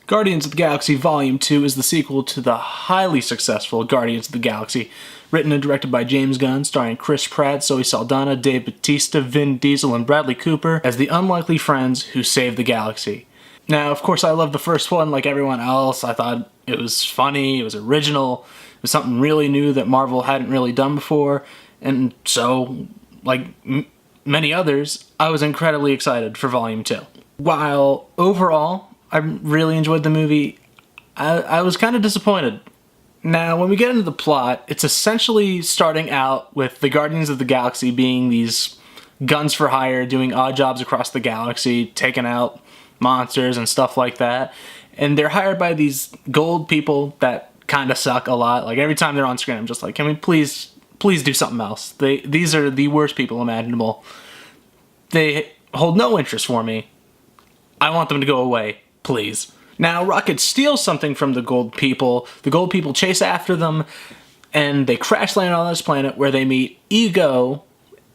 Guardians of the Galaxy Volume 2 is the sequel to the highly successful Guardians of the Galaxy, written and directed by James Gunn, starring Chris Pratt, Zoe Saldana, Dave Bautista, Vin Diesel, and Bradley Cooper as the unlikely friends who save the galaxy. Now, of course, I love the first one like everyone else. I thought it was funny, it was original, it was something really new that Marvel hadn't really done before, and so, like many others, I was incredibly excited for Volume 2. While overall, I really enjoyed the movie, I was kind of disappointed. Now, when we get into the plot, it's essentially starting out with the Guardians of the Galaxy being these guns for hire, doing odd jobs across the galaxy, taking out monsters and stuff like that. And they're hired by these gold people that kind of suck a lot. Like, every time they're on screen, I'm just like, can we please do something else? These are the worst people imaginable. They hold no interest for me. I want them to go away, please. Now, Rocket steals something from the gold people. The gold people chase after them, and they crash land on this planet where they meet Ego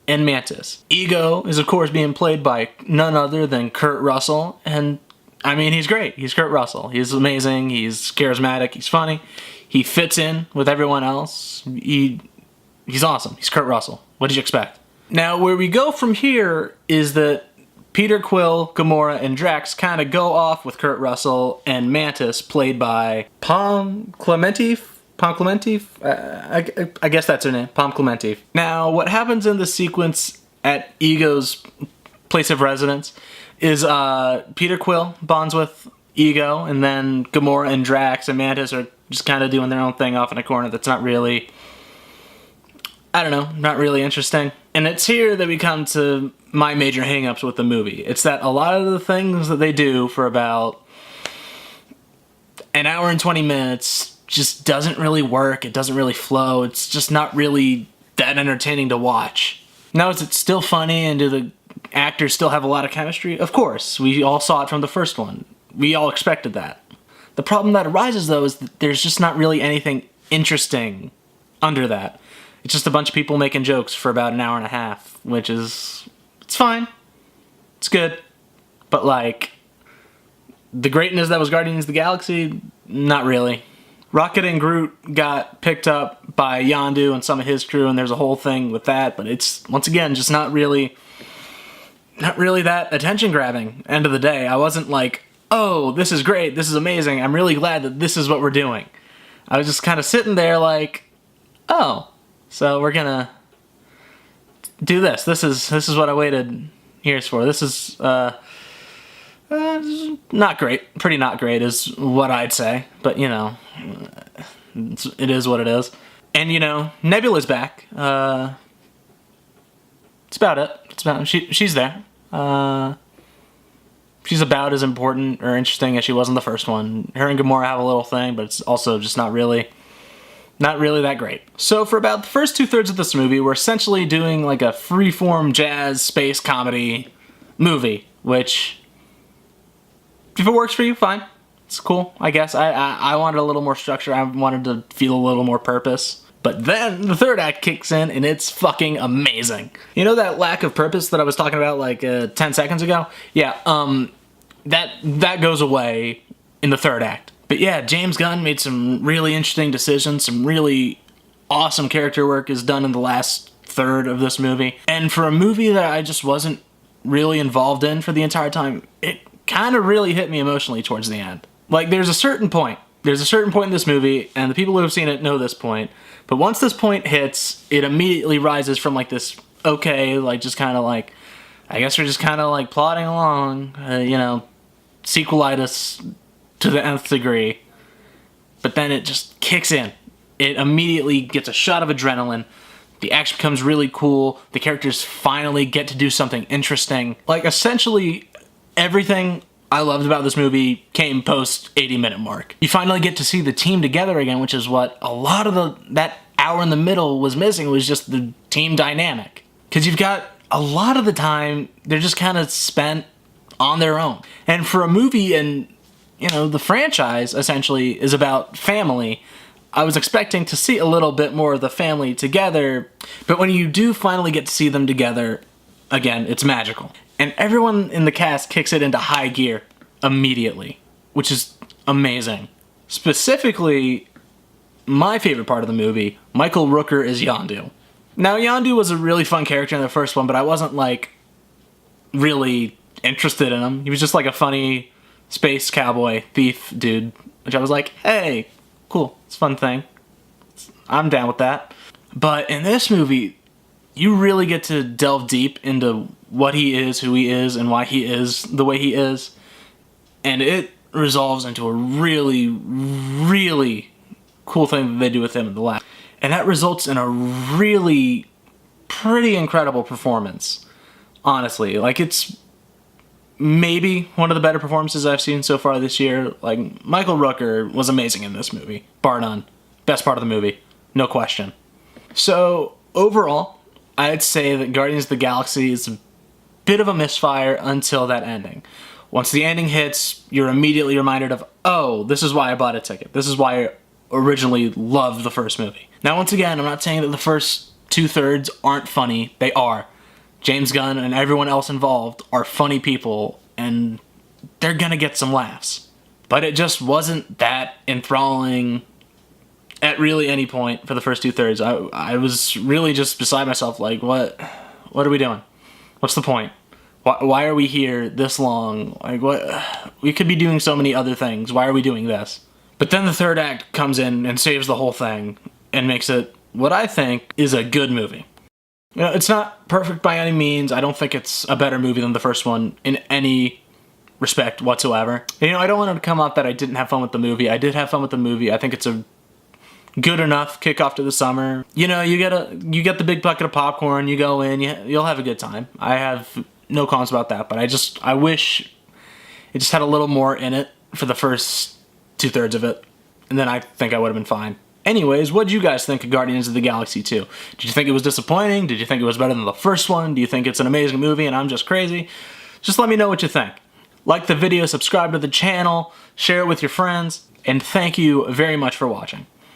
and Mantis. Ego is, of course, being played by none other than Kurt Russell, and I mean, he's great. He's Kurt Russell. He's amazing. He's charismatic. He's funny. He fits in with everyone else. He's awesome. He's Kurt Russell. What did you expect? Now, where we go from here is that Peter Quill, Gamora, and Drax kind of go off with Kurt Russell and Mantis, played by Pom Klementif? I guess that's her name, Pom Klementif. Now, what happens in the sequence at Ego's place of residence is Peter Quill bonds with Ego, and then Gamora and Drax and Mantis are just kind of doing their own thing off in a corner that's not really, I don't know, not really interesting. And it's here that we come to my major hang-ups with the movie. It's that a lot of the things that they do for about an hour and 20 minutes just doesn't really work. It doesn't really flow. It's just not really that entertaining to watch. Now, is it still funny, and do the actors still have a lot of chemistry? Of course. We all saw it from the first one. We all expected that. The problem that arises, though, is that there's just not really anything interesting under that. It's just a bunch of people making jokes for about an hour and a half, which is, it's fine. It's good. But, like, the greatness that was Guardians of the Galaxy, not really. Rocket and Groot got picked up by Yondu and some of his crew, and there's a whole thing with that, but it's, once again, just not really that attention-grabbing. End of the day, I wasn't like, oh, this is great, this is amazing, I'm really glad that this is what we're doing. I was just kind of sitting there like, oh, so we're gonna do this. This is what I waited years for. This is not great. Pretty not great is what I'd say. But, you know, it is what it is. And, you know, Nebula's back. That's about it. She's there. She's about as important or interesting as she was in the first one. Her and Gamora have a little thing, but it's also just not really that great. So for about the first 2/3 of this movie, we're essentially doing like a freeform jazz space comedy movie, which, if it works for you, fine. It's cool, I guess. I wanted a little more structure. I wanted to feel a little more purpose. But then the third act kicks in, and it's fucking amazing. You know that lack of purpose that I was talking about like 10 seconds ago? Yeah, that goes away in the third act. But yeah, James Gunn made some really interesting decisions. Some really awesome character work is done in the last third of this movie. And for a movie that I just wasn't really involved in for the entire time, it kind of really hit me emotionally towards the end. Like, there's a certain point in this movie, and the people who have seen it know this point, but once this point hits, it immediately rises from like this, okay, like just kind of like, I guess we're just kind of like plodding along, you know, sequelitis to the nth degree, but then it just kicks in. It immediately gets a shot of adrenaline. The action becomes really cool. The characters finally get to do something interesting. Like, essentially, everything I loved about this movie came post 80-minute mark. You finally get to see the team together again, which is what a lot of that hour in the middle was missing, was just the team dynamic. Because you've got a lot of the time, they're just kind of spent on their own. And for a movie, and you know, the franchise essentially is about family, I was expecting to see a little bit more of the family together, but when you do finally get to see them together, again, it's magical. And everyone in the cast kicks it into high gear immediately, which is amazing. Specifically, my favorite part of the movie, Michael Rooker is Yondu. Now, Yondu was a really fun character in the first one, but I wasn't, like, really interested in him. He was just, like, a funny space cowboy thief dude, which I was like, hey, cool, it's a fun thing. I'm down with that. But in this movie, you really get to delve deep into what he is, who he is, and why he is the way he is. And it resolves into a really, really cool thing that they do with him in the last. And that results in a really pretty incredible performance, honestly. Like, it's maybe one of the better performances I've seen so far this year. Like, Michael Rooker was amazing in this movie, bar none. Best part of the movie, no question. So, overall, I'd say that Guardians of the Galaxy is a bit of a misfire until that ending. Once the ending hits, you're immediately reminded of, oh, this is why I bought a ticket. This is why I originally loved the first movie. Now, once again, I'm not saying that the first 2/3 aren't funny. They are. James Gunn and everyone else involved are funny people, and they're gonna get some laughs. But it just wasn't that enthralling at really any point for the first 2/3. I was really just beside myself, like, what are we doing? What's the point? Why are we here this long? Like, what? We could be doing so many other things. Why are we doing this? But then the third act comes in and saves the whole thing and makes it what I think is a good movie. You know, it's not perfect by any means. I don't think it's a better movie than the first one in any respect whatsoever. And, you know, I don't want it to come out that I didn't have fun with the movie. I did have fun with the movie. I think it's a good enough kickoff to the summer. You know, you get the big bucket of popcorn, you go in, you'll have a good time. I have no qualms about that, but I wish it just had a little more in it for the first 2/3 of it, and then I think I would have been fine. Anyways, what did you guys think of Guardians of the Galaxy 2? Did you think it was disappointing? Did you think it was better than the first one? Do you think it's an amazing movie and I'm just crazy? Just let me know what you think. Like the video, subscribe to the channel, share it with your friends, and thank you very much for watching.